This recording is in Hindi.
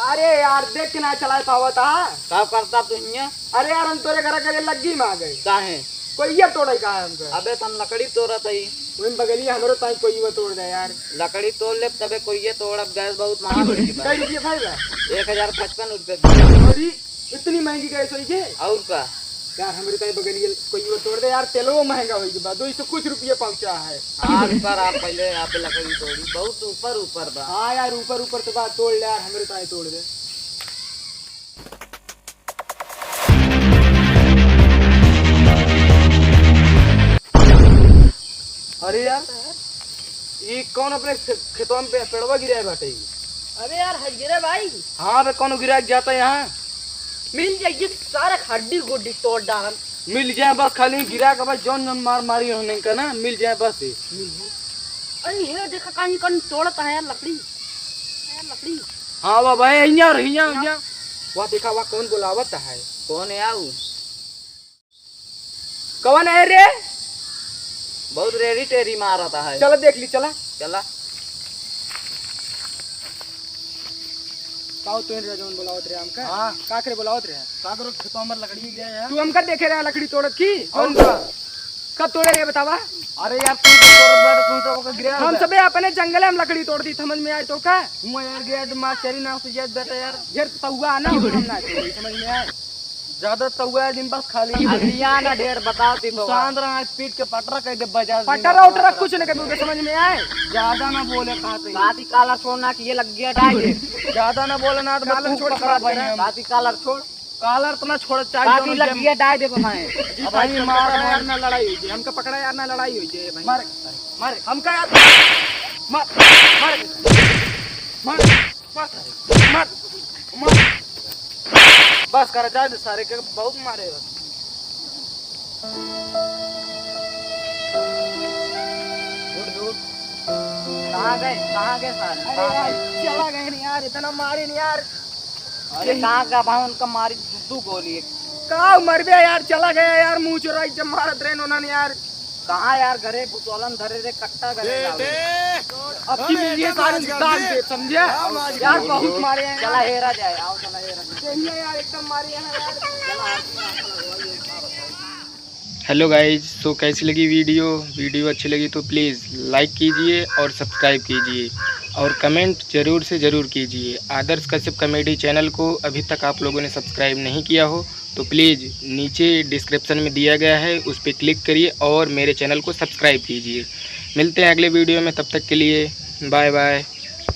अरे यार देख के ना चला पावा था। का करता तू हिया? अरे यार हम तोरे घर करे लग्गी में आ गए। काहे? कोई ये तोड़े का है हमको। अबे तन लकड़ी तोड़त हई। उन बगलिया हमरो ताई कोई वो तोड़ दे यार। लकड़ी तोड़ ले तबे कोई ये तोड़ब। गैस बहुत महंगा हो गई बा। कई रुपये खाएगा? 1055 रुपए। और इतनी महंगी गैस होई के? और का यार हमारे ताई बगलिया कोई वो तोड़ दे यार। तेलो महंगा होई के बाद 200 कुछ रुपये पहुंचा है। आज पर आप पहले यहाँ पे लकड़ी तोड़ी बहुत ऊपर ऊपर बा। हाँ यार ऊपर ऊपर तो बात तोड़ ले यार। हमारे ताई तोड़ दे। अरे यार ये कौन अपने खेतों में पेड़वा गिराए बाटे? अबे यार हजरे भाई हाँ बे कौन गिरा जाता है यहाँ? मिल जाइए सारा हड्डी गोड्डी तोड़ डाल। मिल जाए बस खाली गिरा के बस जौन जौन मार मारी होने का ना मिल जाए बस। अरे ये देखा कहीं कहीं तोड़ता है यार लकड़ी यार लकड़ी। हाँ वाह भाई यहाँ वहाँ देखा वहाँ कौन बुलावत है? कौन है आऊ? कौन है रे? बहुत रेडी टेरी मार रहा है। चलो देख ली चला। चला काओ तो रे जौन बुलावत रे हमका। हाँ का करे बुलावत रे? का करो खेतों में लकड़ी गया है। तू हमका देखे रे लकड़ी तोड़त की? कौन का? कब तोड़े रे बतावा? अरे यार तू तो तोड़ बैठ तू तो गिरा। हम सबे अपने जंगल में हम लकड़ी तोड़ दी समझ में आए तो का? मैं यार गया मास्टरी ना से जात बेटा यार। ढेर तहुआ ना हम ना तोड़ी समझ में आए। ज्यादा तहुआ दिन बस खाली अलिया ना ढेर बताती तो सांद्र आज पीट के पटरा कह दे बाजार पटरा उटरा कुछ नहीं कभी समझ में आए। ज्यादा ना बोले कहते काती काला छोड़ना कि ये लग गया डाल ज्यादा ना बोले ना तो कालर छोड़ पकड़ा भाई काती कालर छोड़ कालर तो ना छोड़ काती लग गया डाल दे भाई। अब भाई मार यार ना लड़ाई हुई है। हमका पकड़ा यार ना लड़ाई हुई है भाई। मार मार हमका यार मार मार मार मार मार बस कर जा दे सारे के बहुत मारे बस। कहाँ गए सारे? चला गए नहीं यार इतना मारे नहीं यार। अरे कहाँ का भाई उनका मारी तू गोली का मर गया यार। चला गया यार मुंह चुराई जब मारत रहे उन्होंने यार। कहाँ यार घरे बुतौलन धरे रे कट्टा घरे अब की ये सारे दाग दे समझे यार। बहुत मारे हैं चला हेरा जाए आओ चला हेरा जाए यार एकदम मारे हैं यार। हेलो गाइज, सो कैसी लगी वीडियो अच्छी लगी तो प्लीज़ लाइक कीजिए और सब्सक्राइब कीजिए और कमेंट ज़रूर से ज़रूर कीजिए। आदर्श कश्यप कॉमेडी चैनल को अभी तक आप लोगों ने सब्सक्राइब नहीं किया हो तो प्लीज़ नीचे डिस्क्रिप्शन में दिया गया है उस पर क्लिक करिए और मेरे चैनल को सब्सक्राइब कीजिए। मिलते हैं अगले वीडियो में, तब तक के लिए बाय बाय।